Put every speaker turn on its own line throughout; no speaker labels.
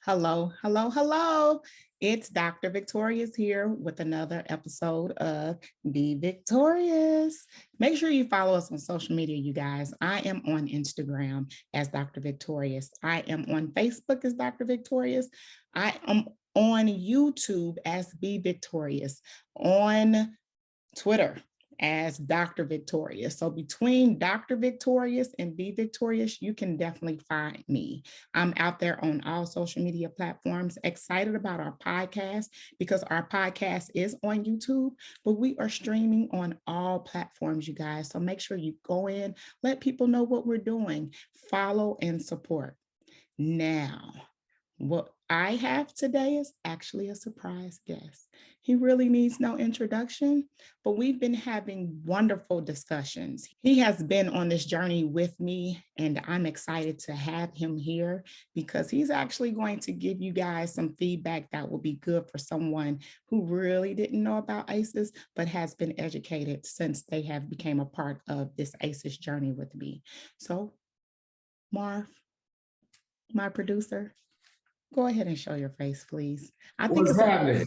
Hello, hello, hello. It's Dr. Victorious here with another episode of Be Victorious. Make sure you follow us on social media, you guys. I am on Instagram as Dr. Victorious. I am on Facebook as Dr. Victorious. I am on YouTube as Be Victorious. On Twitter as Dr. Victorious. So between Dr. Victorious and Be Victorious, you can definitely find me. I'm out there on all social media platforms, excited about our podcast because our podcast is on YouTube, but we are streaming on all platforms, you guys. So make sure you go in, let people know what we're doing, follow and support. Now, what I have today is actually a surprise guest. He really needs no introduction, but we've been having wonderful discussions. He has been on this journey with me, and I'm excited to have him here because he's actually going to give you guys some feedback that will be good for someone who really didn't know about ACEs, but has been educated since they have become a part of this ACEs journey with me. So, Marv, my producer, go ahead and show your face, please.
What's happening?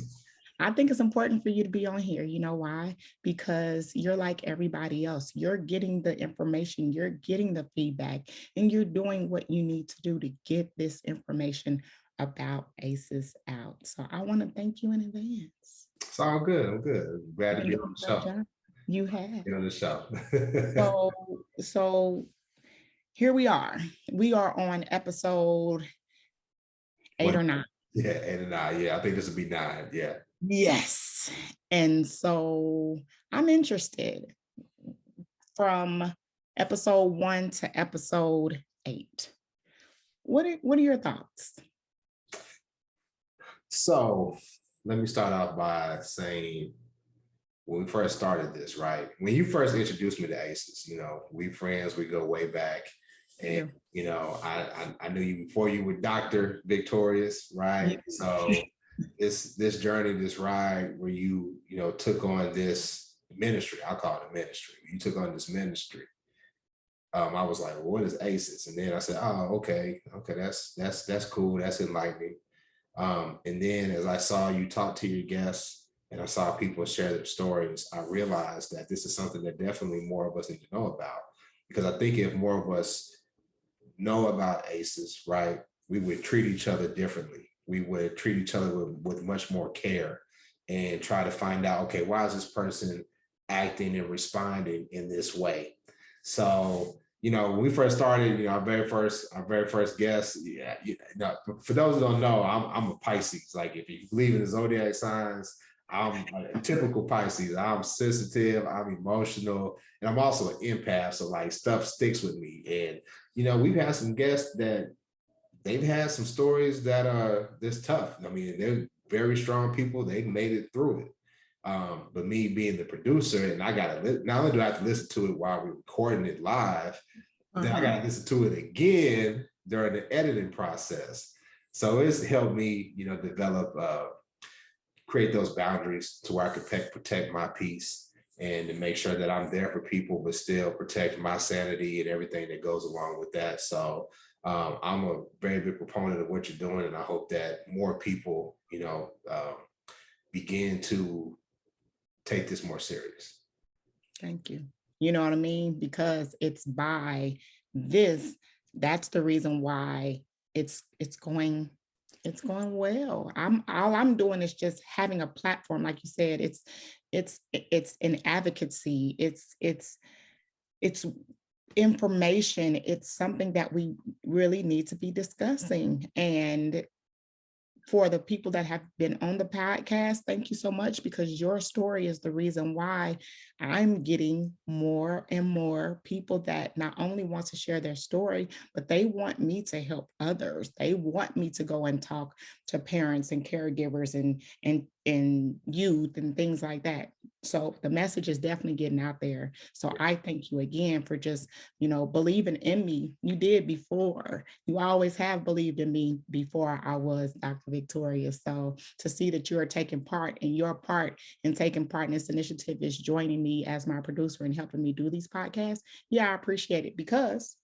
I think it's important for you to be on here. You know why? Because you're like everybody else. You're getting the information, you're getting the feedback, and you're doing what you need to do to get this information about ACEs out. So I want to thank you in advance.
It's all good. I'm good. I'm glad to be on the show.
Job. You have.
Be on the show.
So here we are. We are on episode 8 or 9.
Yeah, 8 or 9. Yeah, I think this will be 9. Yeah.
Yes. And so I'm interested from episode 1 to episode 8. What are your thoughts?
So let me start off by saying, when we first started this, right? When you first introduced me to ACEs, we friends, we go way back. And, I knew you before you were Dr. Victorious, right? So this journey, this ride where you took on this ministry, I'll call it a ministry. You took on this ministry. I was like, well, what is ACEs? And then I said, oh, okay, that's cool. That's enlightening. And then as I saw you talk to your guests and I saw people share their stories, I realized that this is something that definitely more of us need to know about. Because I think if more of us know about ACEs, right, we would treat each other differently. We would treat each other with much more care and try to find out, okay, why is this person acting and responding in this way? So, when we first started, our very first guest, for those who don't know, I'm a Pisces. Like if you believe in the zodiac signs, I'm a typical Pisces. I'm sensitive, I'm emotional, and I'm also an empath. So like stuff sticks with me. And, we've had some guests that they've had some stories that are this tough. I mean, they're very strong people. They've made it through it. But me being the producer, and I gotta not only do I have to listen to it while we're recording it live, but then I gotta listen to it again during the editing process. So it's helped me, develop, create those boundaries to where I could protect my peace and to make sure that I'm there for people, but still protect my sanity and everything that goes along with that. So I'm a very big proponent of what you're doing, and I hope that more people, begin to take this more serious.
Thank you. You know what I mean? Because it's by this, that's the reason why it's going well. All I'm doing is just having a platform, like you said. It's an advocacy. It's information. It's something that we really need to be discussing. And for the people that have been on the podcast, thank you so much, because your story is the reason why I'm getting more and more people that not only want to share their story, but they want me to help others. They want me to go and talk to parents and caregivers and youth and things like that. So the message is definitely getting out there. So I thank you again for just, believing in me. You did before. You always have believed in me before I was Dr. Victorious. So to see that you are taking part, and your part in taking part in this initiative is joining me as my producer and helping me do these podcasts. Yeah, I appreciate it, because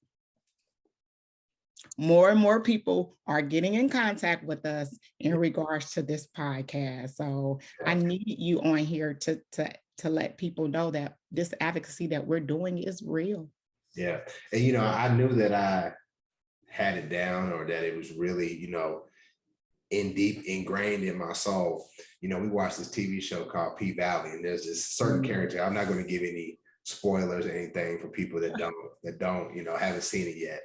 more and more people are getting in contact with us in regards to this podcast. So I need you on here to let people know that this advocacy that we're doing is real.
Yeah. And, I knew that I had it down, or that it was really, deep ingrained in my soul. We watched this TV show called P Valley, and there's this certain character. I'm not going to give any spoilers or anything for people that don't, haven't seen it yet.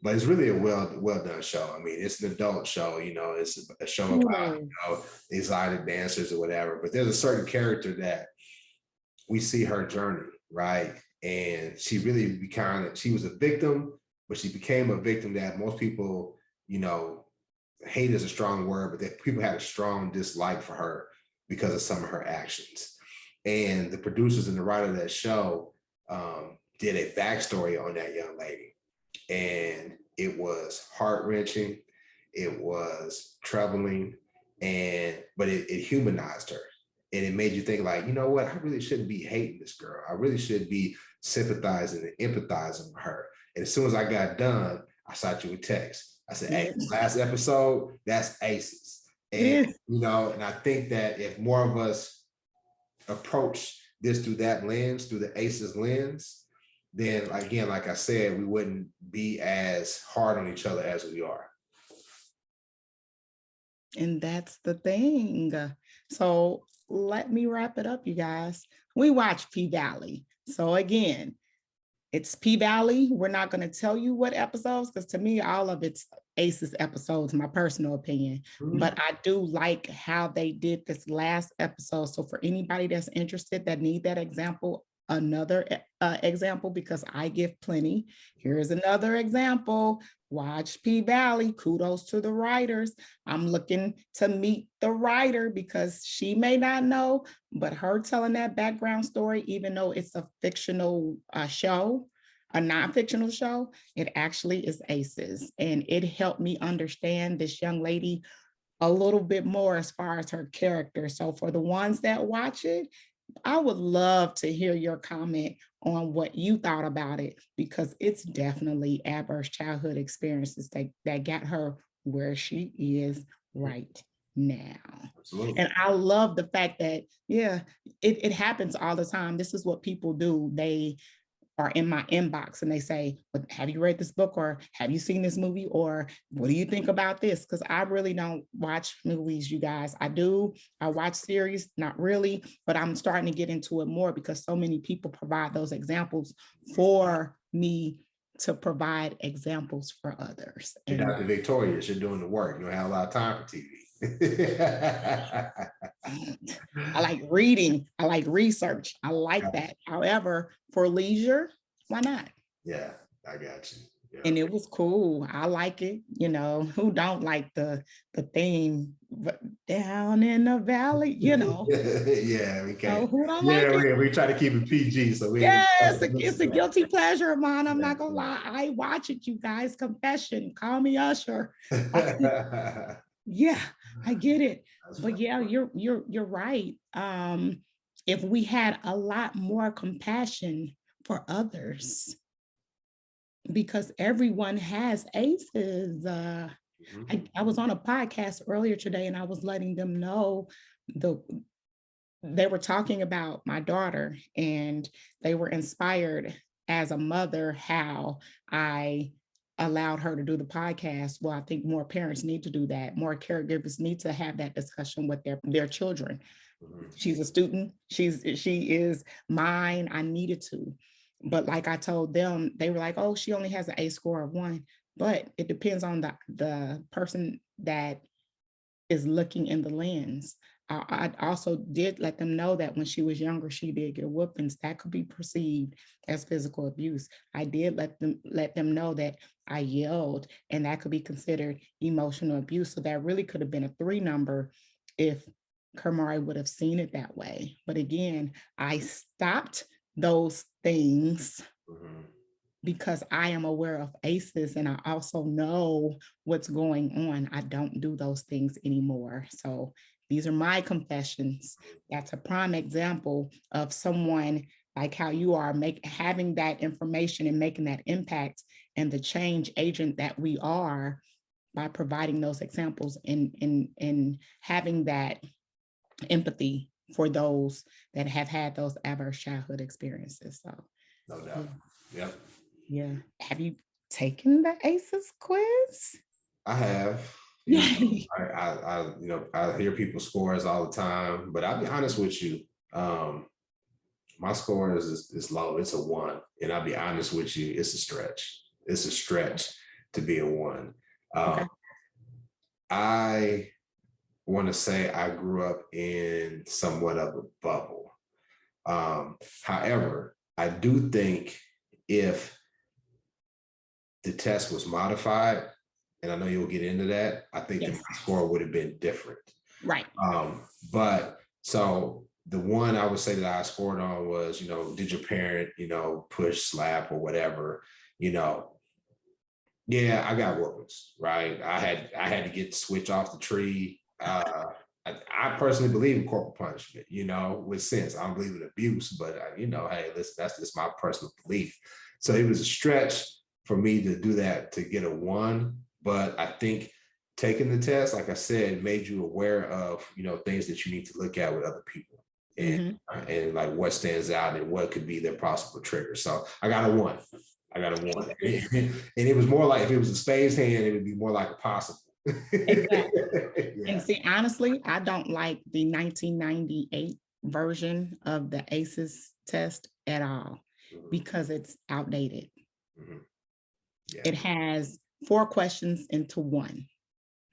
But it's really a well done show. I mean, it's an adult show, it's a show about, exotic dancers or whatever. But there's a certain character that we see her journey, right? And she really she was a victim, but she became a victim that most people, hate is a strong word, but that people had a strong dislike for her because of some of her actions. And the producers and the writer of that show did a backstory on that young lady. And it was heart-wrenching, it was troubling, but it humanized her. And it made you think like, you know what, I really shouldn't be hating this girl. I really should be sympathizing and empathizing with her. And as soon as I got done, I shot you a text. I said, hey, this last episode, that's Aces. And, and I think that if more of us approach this through that lens, through the Aces lens, then again, like I said, we wouldn't be as hard on each other as we are.
And that's the thing. So let me wrap it up, you guys. We watch P Valley. So again, it's P Valley. We're not going to tell you what episodes, because to me, all of it's Aces episodes, my personal opinion. But I do like how they did this last episode. So for anybody that's interested, that need that example, another example, because I give plenty. Here's another example. Watch P Valley. Kudos to the writers. I'm looking to meet the writer because she may not know, but her telling that background story, even though it's a fictional show, a non-fictional show, it actually is Aces. And it helped me understand this young lady a little bit more as far as her character. So for the ones that watch it, I would love to hear your comment on what you thought about it, because it's definitely adverse childhood experiences that got her where she is right now. Absolutely. And I love the fact that, it happens all the time. This is what people do. They are in my inbox and they say, well, have you read this book, or have you seen this movie, or what do you think about this? Because I really don't watch movies, you guys. I watch series, not really, but I'm starting to get into it more because so many people provide those examples for me to provide examples for others.
And Dr. Victorious, you're doing the work. You don't have a lot of time for TV.
I like reading. I like research. I like that. However, for leisure, why not?
Yeah, I got you. Yeah.
And it was cool. I like it. Who don't like the theme, but down in the valley,
Yeah, we can't.
who don't like it?
We try to keep it PG. So
it's a guilty pleasure of mine. I'm not gonna lie. I watch it, you guys. Confession. Call me Usher. Yeah, I get it. But yeah, you're right. If we had a lot more compassion for others, because everyone has aces. I was on a podcast earlier today and I was letting them know they were talking about my daughter, and they were inspired as a mother how I allowed her to do the podcast. Well, I think more parents need to do that. More caregivers need to have that discussion with their children. She's a student. She is mine. I needed to. But like I told them, they were like, oh, she only has an A score of 1. But it depends on the person that is looking in the lens. I also did let them know that when she was younger, she did get whoopings. That could be perceived as physical abuse. I did let them know that I yelled, and that could be considered emotional abuse. So that really could have been a 3 number if Kamari would have seen it that way. But again, I stopped those things because I am aware of ACEs, and I also know what's going on. I don't do those things anymore. So these are my confessions. That's a prime example of someone like how you are having that information and making that impact and the change agent that we are by providing those examples and having that empathy for those that have had those adverse childhood experiences. So
No doubt. Yep.
yeah. Have you taken the ACEs quiz?
I have.
Yay.
I hear people's scores all the time, but I'll be honest with you. My score is low. It's a 1, and I'll be honest with you. It's a stretch. It's a stretch to be a 1.
Okay.
I want to say I grew up in somewhat of a bubble. However, I do think if the test was modified, and I know you'll get into that, I think that my score would have been different.
Right.
But so the one I would say that I scored on was, did your parent, push, slap, or whatever, yeah, I got whoopings, right? I had to get the switch off the tree. I personally believe in corporal punishment, with sense. I don't believe in abuse, but hey, listen, that's just my personal belief. So it was a stretch for me to do that, to get a 1. But I think taking the test, like I said, made you aware of, things that you need to look at with other people and like what stands out and what could be their possible trigger. So I got a 1. And it was more like, if it was a spades hand, it would be more like a possible.
Exactly.
Yeah.
And see, honestly, I don't like the 1998 version of the ACEs test at all because it's outdated.
Yeah.
It has 4 questions into 1.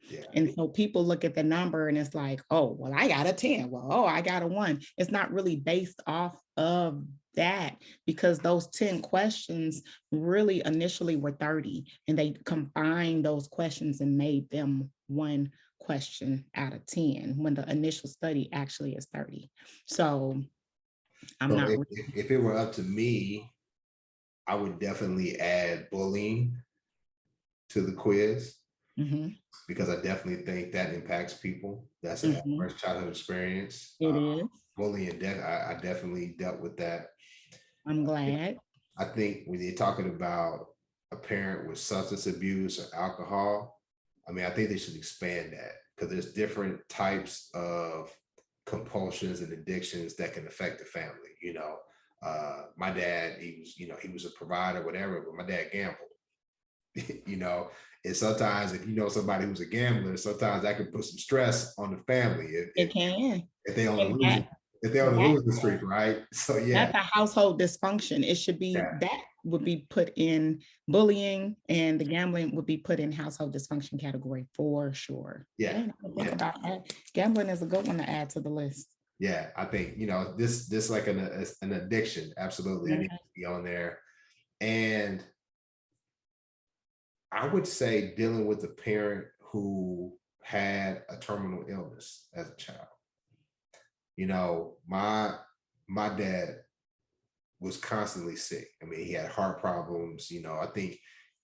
Yeah. And so people look at the number and it's like, oh, well, I got a 10. Well, oh, I got a 1. It's not really based off of that, because those 10 questions really initially were 30, and they combined those questions and made them 1 question out of 10 when the initial study actually is 30. So
if it were up to me, I would definitely add bullying to the quiz, because I definitely think that impacts people. That's an adverse childhood experience.
It is.
Bullying, I definitely dealt with that.
I'm glad.
I think when you're talking about a parent with substance abuse or alcohol, I think they should expand that, because there's different types of compulsions and addictions that can affect the family. My dad, he was a provider, whatever, but my dad gambled. And sometimes if somebody who's a gambler, sometimes that can put some stress on the family.
It can.
If they on the losing streak, right? So yeah.
That's a household dysfunction. It should be, that would be put in bullying, and the gambling would be put in household dysfunction category for sure.
Yeah.
Think about that. Gambling is a good one to add to the list.
Yeah, I think, this like an addiction, absolutely needs to be on there. And I would say dealing with a parent who had a terminal illness as a child. My dad was constantly sick. He had heart problems. I think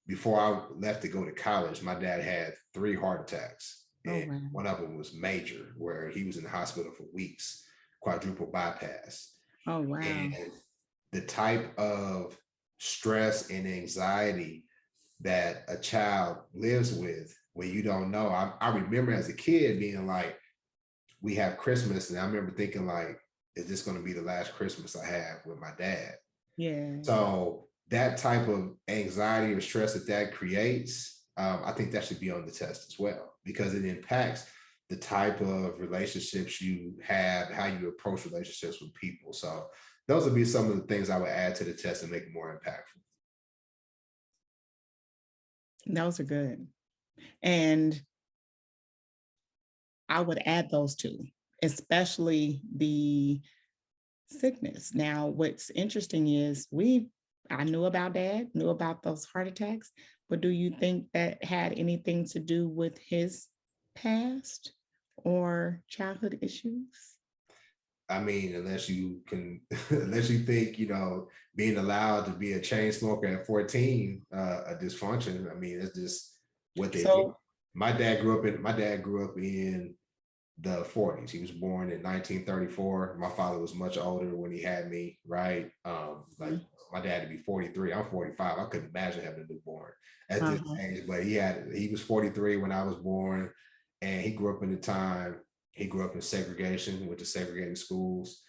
before I left to go to college, my dad had 3 heart attacks. And one of them was major, where he was in the hospital for weeks, quadruple bypass.
Oh, wow.
And the type of stress and anxiety that a child lives with when you don't know. I remember as a kid being like, we have Christmas, and I remember thinking like, is this going to be the last Christmas I have with my dad?
Yeah.
So that type of anxiety or stress that creates, I think that should be on the test as well, because it impacts the type of relationships you have, how you approach relationships with people. So those would be some of the things I would add to the test and make it more impactful.
Those are good. And I would add those 2, especially the sickness. Now, what's interesting is I knew about Dad, knew about those heart attacks, but do you think that had anything to do with his past or childhood issues?
Unless you think, being allowed to be a chain smoker at 14, a dysfunction. It's just what they do. My dad grew up in the 40s. He was born in 1934. My father was much older when he had me, right? Like my dad to be 43. I'm 45. I couldn't imagine having a newborn at this age, but he was 43 when I was born, and he grew up in the time. He grew up in segregation, went to segregated schools.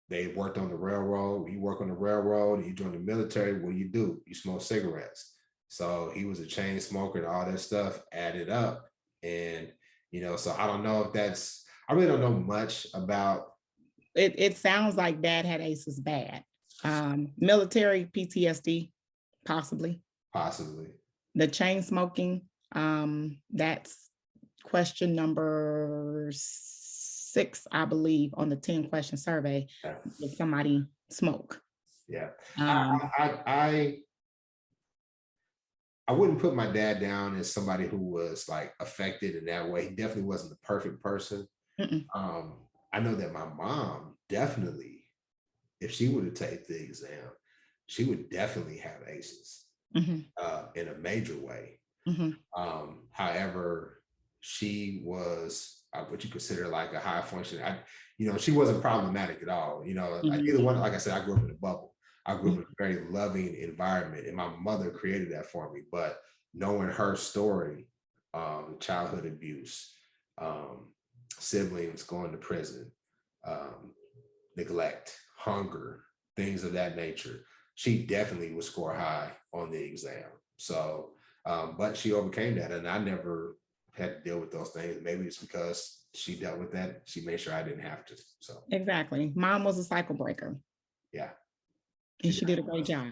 They worked on the railroad. You work on the railroad, you join the military. What do? You smoke cigarettes. So he was a chain smoker, and all that stuff added up. And so I don't know if I really don't know much about
it. It sounds like dad had aces bad. Military PTSD, possibly. The chain smoking, that's question number 6, I believe, on the 10 question survey.
Yeah.
Did somebody smoke?
Yeah. I wouldn't put my dad down as somebody who was like affected in that way. He definitely wasn't the perfect person. I know that my mom definitely, if she were to take the exam, she would definitely have aces in a major way. However, she was what you consider like a high function. She wasn't problematic at all. Either one, like I said, I grew up in a bubble. I grew up in a very loving environment, and my mother created that for me. But knowing her story, childhood abuse, siblings going to prison, neglect, hunger, things of that nature, she definitely would score high on the exam. So, but she overcame that, and I never had to deal with those things. Maybe it's because she dealt with that. She made sure I didn't have to. So
exactly. Mom was a cycle breaker.
Yeah.
And she did a great job.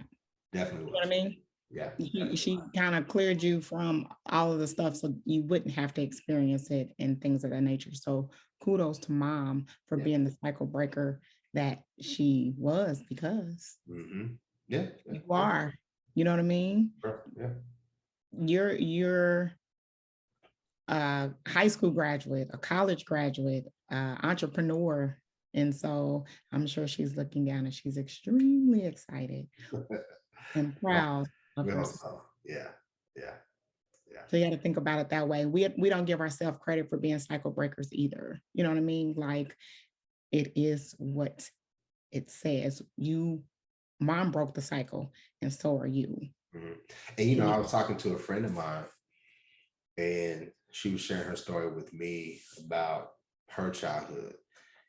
Definitely.
You know what I mean?
Yeah.
She kind of cleared you from all of the stuff so you wouldn't have to experience it and things of that nature. So kudos to mom for being the cycle breaker that she was, because
you
are, you know what I mean?
Yeah.
You're a high school graduate, a college graduate, entrepreneur. And so I'm sure she's looking down and she's extremely excited and proud of herself.
Yeah.
So you got to think about it that way. We don't give ourselves credit for being cycle breakers either. You know what I mean? Like, it is what it says. Mom broke the cycle, and so are you.
And I was talking to a friend of mine, and she was sharing her story with me about her childhood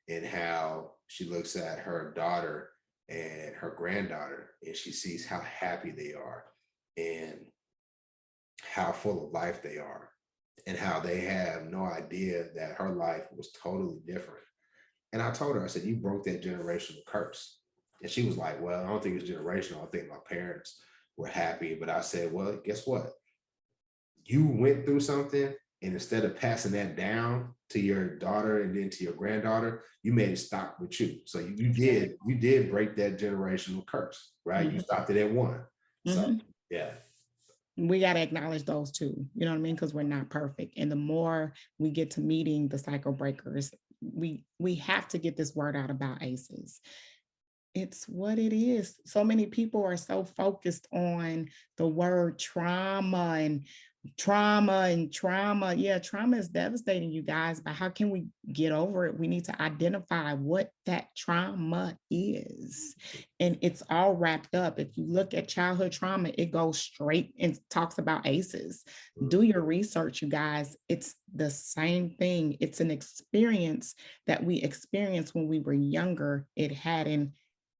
and how she looks at her daughter and her granddaughter, and she sees how happy they are and how full of life they are, and how they have no idea that her life was totally different. And I told her, I said, you broke that generational curse. And she was like, well, I don't think it's generational. I think my parents were happy. But I said, well, guess what? You went through something, and instead of passing that down to your daughter and then to your granddaughter, you made it stop with you. So you did break that generational curse, right? You stopped it at 1. So yeah.
We got to acknowledge those too. You know what I mean? Because we're not perfect. And the more we get to meeting the cycle breakers, we have to get this word out about ACEs. It's what it is. So many people are so focused on the word trauma and trauma. Yeah, trauma is devastating, you guys, but how can we get over it? We need to identify what that trauma is. And it's all wrapped up. If you look at childhood trauma, it goes straight and talks about ACEs. Do your research, you guys. It's the same thing. It's an experience that we experienced when we were younger. It had an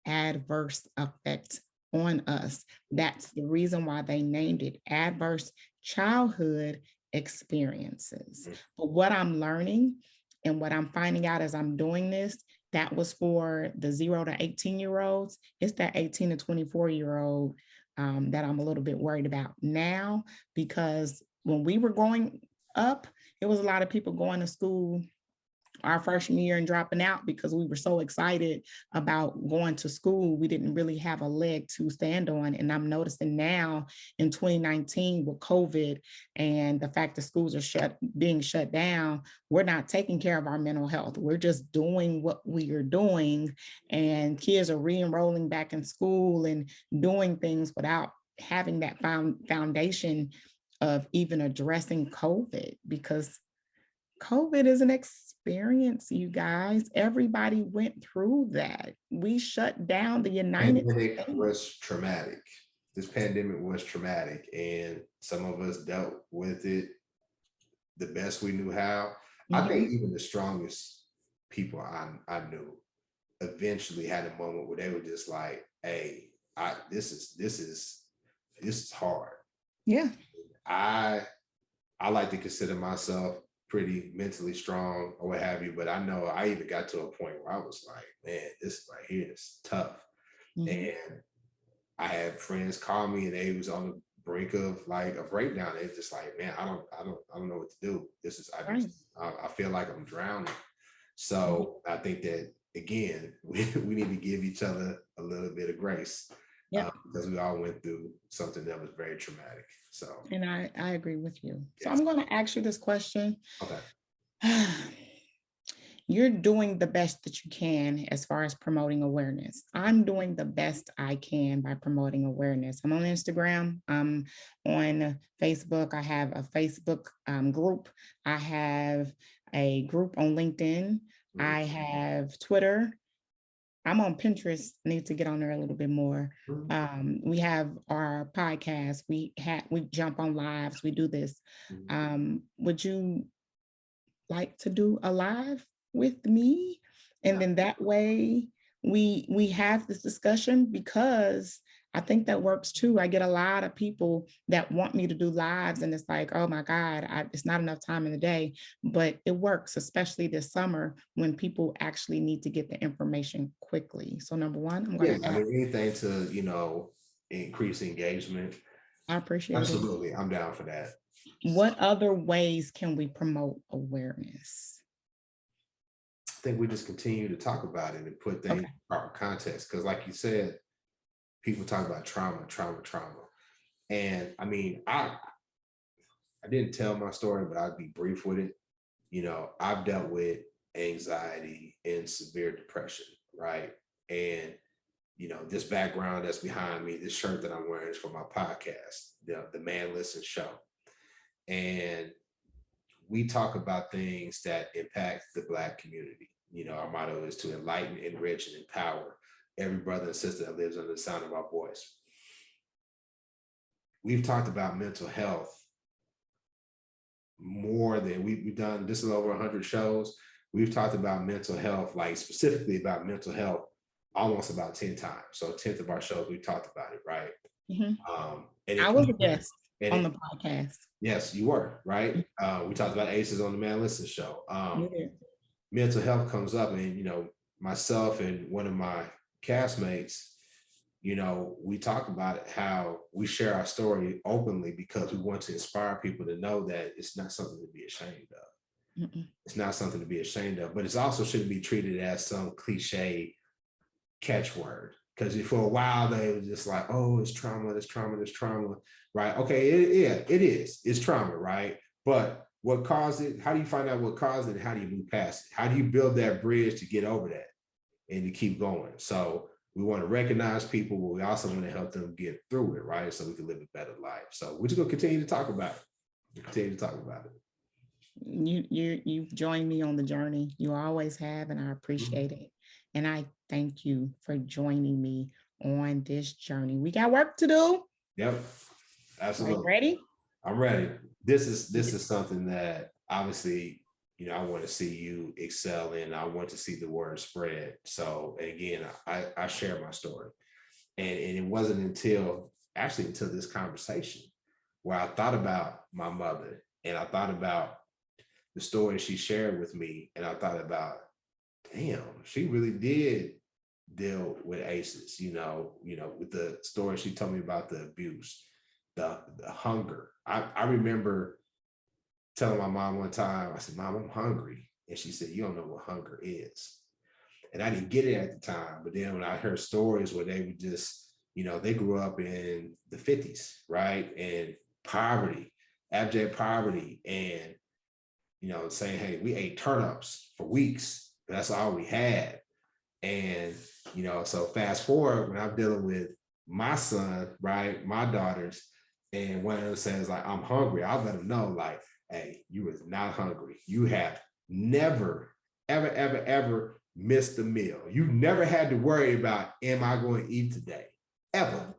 adverse effect on us. That's the reason why they named it adverse childhood experiences. But what I'm learning and what I'm finding out as I'm doing this, that was for the 0 to 18-year-olds. It's that 18 to 24-year-old that I'm a little bit worried about now, because when we were growing up, it was a lot of people going to school our freshman year and dropping out because we were so excited about going to school. We didn't really have a leg to stand on. And I'm noticing now in 2019 with COVID and the fact that schools are being shut down, we're not taking care of our mental health. We're just doing what we are doing, and kids are re-enrolling back in school and doing things without having that foundation of even addressing COVID, because COVID is an experience, you guys. Everybody went through that. We shut down the United
Pandemic
States.
was traumatic. This pandemic was traumatic, and some of us dealt with it the best we knew how. I think even the strongest people I knew eventually had a moment where they were just like, "Hey, this is hard."
Yeah.
I like to consider myself pretty mentally strong or what have you, but I know I even got to a point where I was like, "Man, this right here is tough." And I had friends call me and they was on the brink of like a breakdown. They're just like, "Man, I don't know what to do. This is I feel like I'm drowning." So I think that again, we need to give each other a little bit of grace.
Yeah.
Because we all went through something that was very traumatic. So,
And I agree with you. So
yes.
I'm going to ask you this question.
Okay.
You're doing the best that you can as far as promoting awareness. I'm doing the best I can by promoting awareness. I'm on Instagram. I'm on Facebook. I have a Facebook group. I have a group on LinkedIn. I have Twitter. I'm on Pinterest. I need to get on there a little bit more. We have our podcast. We jump on lives. We do this. Would you like to do a live with me? And then that way we have this discussion, because I think that works too. I get a lot of people that want me to do lives, and it's like, oh my God, it's not enough time in the day, but it works, especially this summer when people actually need to get the information quickly. So number one, I'm going to
I mean, anything to, increase engagement.
I appreciate
Absolutely. I'm down for that.
What other ways can we promote awareness?
I think we just continue to talk about it and put things in proper context. Because like you said, people talk about trauma. And I mean, I didn't tell my story, but I'd be brief with it. I've dealt with anxiety and severe depression, right? And this background that's behind me, this shirt that I'm wearing is for my podcast, the Man Listen Show. And we talk about things that impact the Black community. Our motto is to enlighten, enrich, and empower every brother and sister that lives under the sound of our voice. We've talked about mental health more than we've done. This is over 100 shows. We've talked about mental health, like specifically about mental health, almost about 10 times. So a tenth of our shows, we've talked about it, right?
I was a guest on the podcast.
Yes, you were, right? We talked about ACEs on the Man Listen Show. Mental health comes up, and myself and one of my castmates, we talk about it, how we share our story openly because we want to inspire people to know that it's not something to be ashamed of. It's not something to be ashamed of, but it also shouldn't be treated as some cliche catchword. Because for a while they were just like, oh, it's trauma, right? Okay, it is. It's trauma, right? But what caused it? How do you find out what caused it? And how do you move past it? How do you build that bridge to get over that and to keep going? So we want to recognize people, but we also want to help them get through it, right? So we can live a better life. So we're just gonna continue to talk about it.
You've joined me on the journey. You always have, and I appreciate it. And I thank you for joining me on this journey. We got work to do.
Yep, absolutely.
Are you ready?
I'm ready. This is something that obviously, I want to see you excel in. I want to see the word spread. So again, I share my story. And it wasn't until this conversation where I thought about my mother, and I thought about the story she shared with me, and I thought about, damn, she really did deal with ACEs, with the story she told me about the abuse, the hunger. I remember telling my mom one time, I said, Mom, I'm hungry. And she said, you don't know what hunger is. And I didn't get it at the time. But then when I heard stories where they would just, they grew up in the 50s, right? And poverty, abject poverty, and, saying, hey, we ate turnips for weeks. That's all we had. And, so fast forward, when I'm dealing with my son, right, my daughters, and one of them says, like, I'm hungry, I'll let them know, like, hey, you was not hungry. You have never, ever missed a meal. You never had to worry about, am I going to eat today? Ever.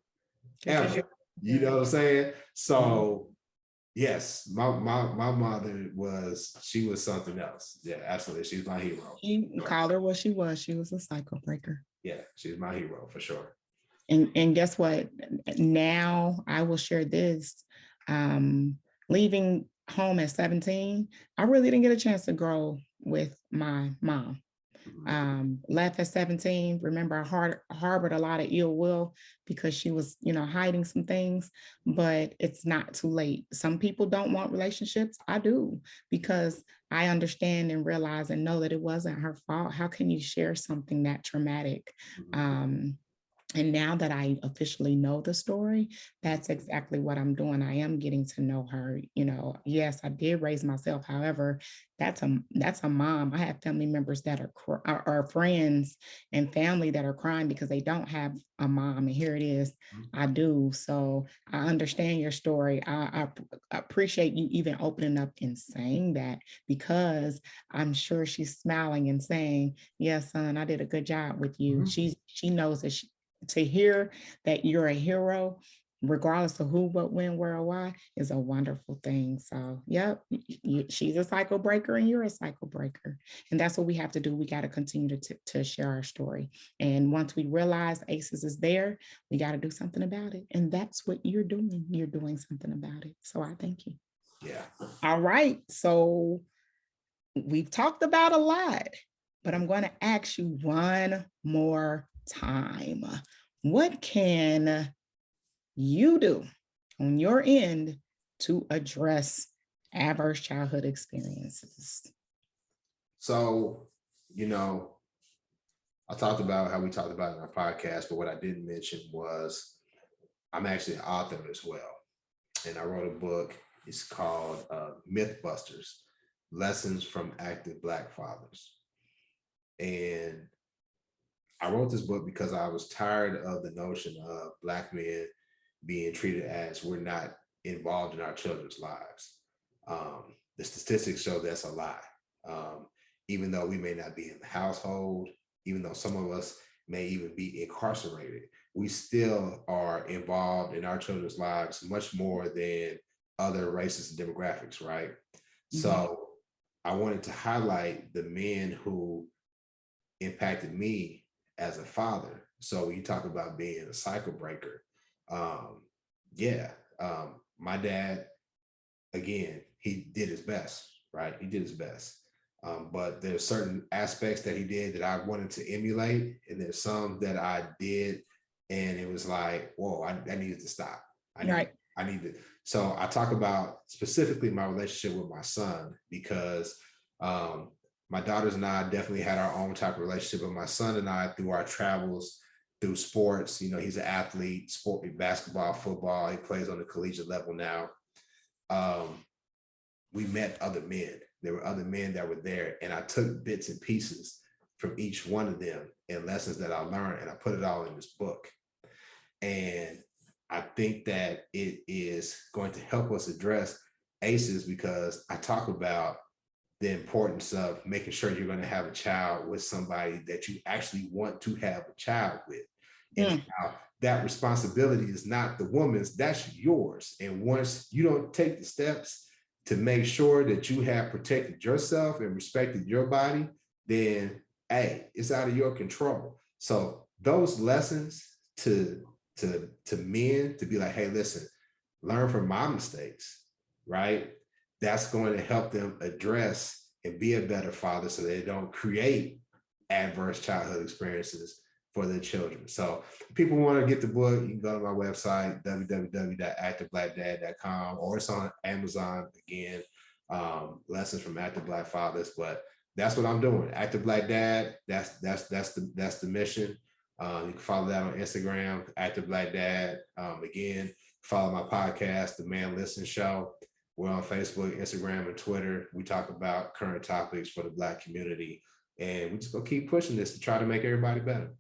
You know what I'm saying? So yes, my mother she was something else. Yeah, absolutely. She's my hero.
You called her what she was. She was a cycle breaker.
Yeah, she's my hero for sure.
And guess what? Now I will share this. Leaving home at 17, I really didn't get a chance to grow with my mom. Left at 17. Remember, I harbored a lot of ill will because she was, hiding some things, but it's not too late. Some people don't want relationships. I do, because I understand and realize and know that it wasn't her fault. How can you share something that traumatic? And now that I officially know the story, that's exactly what I'm doing. I am getting to know her. Yes, I did raise myself. However, that's a mom. I have family members that are friends and family that are crying because they don't have a mom. And here it is. I do. So I understand your story. I appreciate you even opening up and saying that, because I'm sure she's smiling and saying, yes, son, I did a good job with you. She knows that to hear that you're a hero, regardless of who, what, when, where, or why, is a wonderful thing. So, yep, she's a cycle breaker and you're a cycle breaker. And that's what we have to do. We got to continue to share our story. And once we realize ACEs is there, we got to do something about it. And that's what you're doing. You're doing something about it. So I thank you.
Yeah.
All right. So we've talked about a lot, but I'm going to ask you one more time. What can you do on your end to address adverse childhood experiences?
So, I talked about how we talked about it in our podcast, but what I didn't mention was I'm actually an author as well. And I wrote a book. It's called Mythbusters, Lessons from Active Black Fathers. And I wrote this book because I was tired of the notion of Black men being treated as we're not involved in our children's lives. The statistics show that's a lie. Even though we may not be in the household, even though some of us may even be incarcerated, we still are involved in our children's lives much more than other races and demographics, right? Mm-hmm. So I wanted to highlight the men who impacted me as a father. So when you talk about being a cycle breaker, my dad, again, he did his best, right? He did his best. But there's certain aspects that he did that I wanted to emulate. And there's some that I did, and it was like, whoa, I needed to stop. I need to. So I talk about specifically my relationship with my son, because my daughters and I definitely had our own type of relationship, but my son and I, through our travels, through sports, he's an athlete, basketball, football, he plays on the collegiate level now. We met other men. There were other men that were there, and I took bits and pieces from each one of them and lessons that I learned, and I put it all in this book. And I think that it is going to help us address ACEs, because I talk about the importance of making sure you're going to have a child with somebody that you actually want to have a child with. And how that responsibility is not the woman's, that's yours. And once you don't take the steps to make sure that you have protected yourself and respected your body, then, hey, it's out of your control. So those lessons to men, to be like, hey, listen, learn from my mistakes, right? That's going to help them address and be a better father, so they don't create adverse childhood experiences for their children. So if people want to get the book, you can go to my website, www.activeblackdad.com, or it's on Amazon again, Lessons from Active Black Fathers. But that's what I'm doing. Active Black Dad, that's the mission. You can follow that on Instagram, Active Black Dad. Again, follow my podcast, The Man Listen Show. We're on Facebook, Instagram, and Twitter. We talk about current topics for the Black community, and we just gonna keep pushing this to try to make everybody better.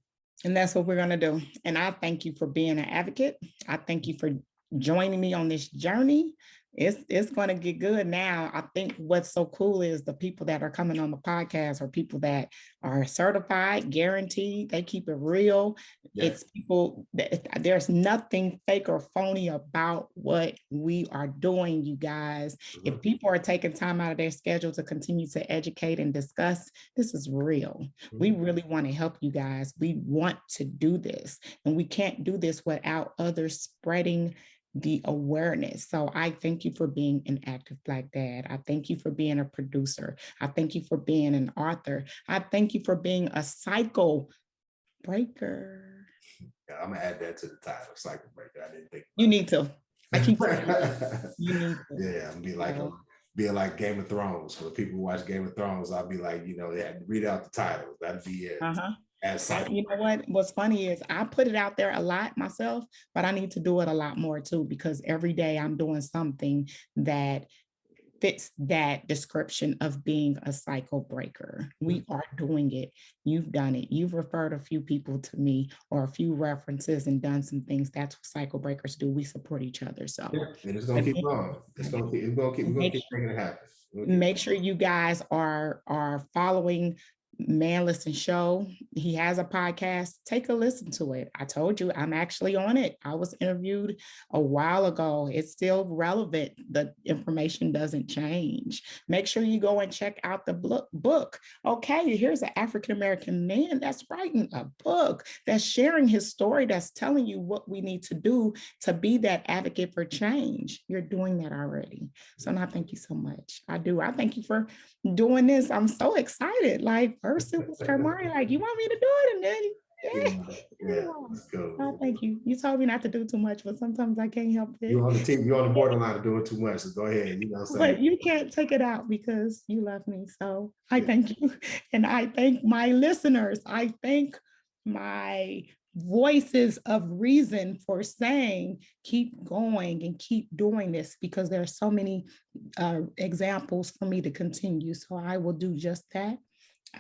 And that's what we're going to do. And I thank you for being an advocate. I thank you for joining me on this journey. It's going to get good now. I think what's so cool is the people that are coming on the podcast are people that are certified, guaranteed. They keep it real.
Yeah.
It's people that there's nothing fake or phony about what we are doing, you guys. If people are taking time out of their schedule to continue to educate and discuss, this is real. We really want to help you guys. We want to do this, and we can't do this without others spreading the awareness. So I thank you for being an active Black dad. I thank you for being a producer. I thank you for being an author. I thank you for being a cycle breaker.
Yeah, I'm gonna add that to the title, cycle breaker. I didn't think
you need to. I keep saying
you need to. Yeah, I'm be like being like Game of Thrones. For the people who watch Game of Thrones, I'll be like, they had to read out the titles. That'd be it.
You know what? What's funny is I put it out there a lot myself, but I need to do it a lot more too, because every day I'm doing something that fits that description of being a cycle breaker. We are doing it. You've done it. You've referred a few people to me or a few references and done some things. That's what cycle breakers do. We support each other. So
and it's gonna keep going. We're gonna keep making it happen.
Make sure you guys are following Man Listen Show. He has a podcast. Take a listen to it. I told you I'm actually on it. I was interviewed a while ago. It's still relevant. The information doesn't change. Make sure you go and check out the book. Okay, here's an African-American man that's writing a book, that's sharing his story, that's telling you what we need to do to be that advocate for change. You're doing that already. So now thank you so much. I do. I thank you for doing this. I'm so excited. Like first it was Kamari, like, you want me to do it? And then let's go. Oh, thank you. You told me not to do too much, but sometimes I can't help it.
You're on the team, you're on the borderline of doing too much. So go ahead.
But you can't take it out because you love me. So I thank you. And I thank my listeners. I thank my voices of reason for saying keep going and keep doing this, because there are so many examples for me to continue. So I will do just that.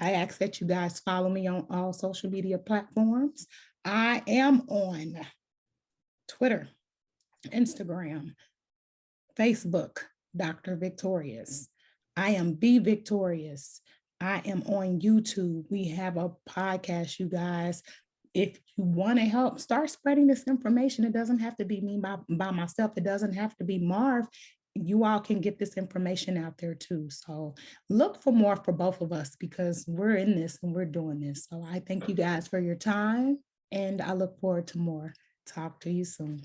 I ask that you guys follow me on all social media platforms. I am on Twitter, Instagram, Facebook, Dr. VicTORIEus. I am Be VicTORIEus. I am on YouTube. We have a podcast, you guys. If you want to help, start spreading this information. It doesn't have to be me by myself. It doesn't have to be Marv. You all can get this information out there too. So look for more for both of us, because we're in this and we're doing this. So I thank you guys for your time, and I look forward to more. Talk to you soon.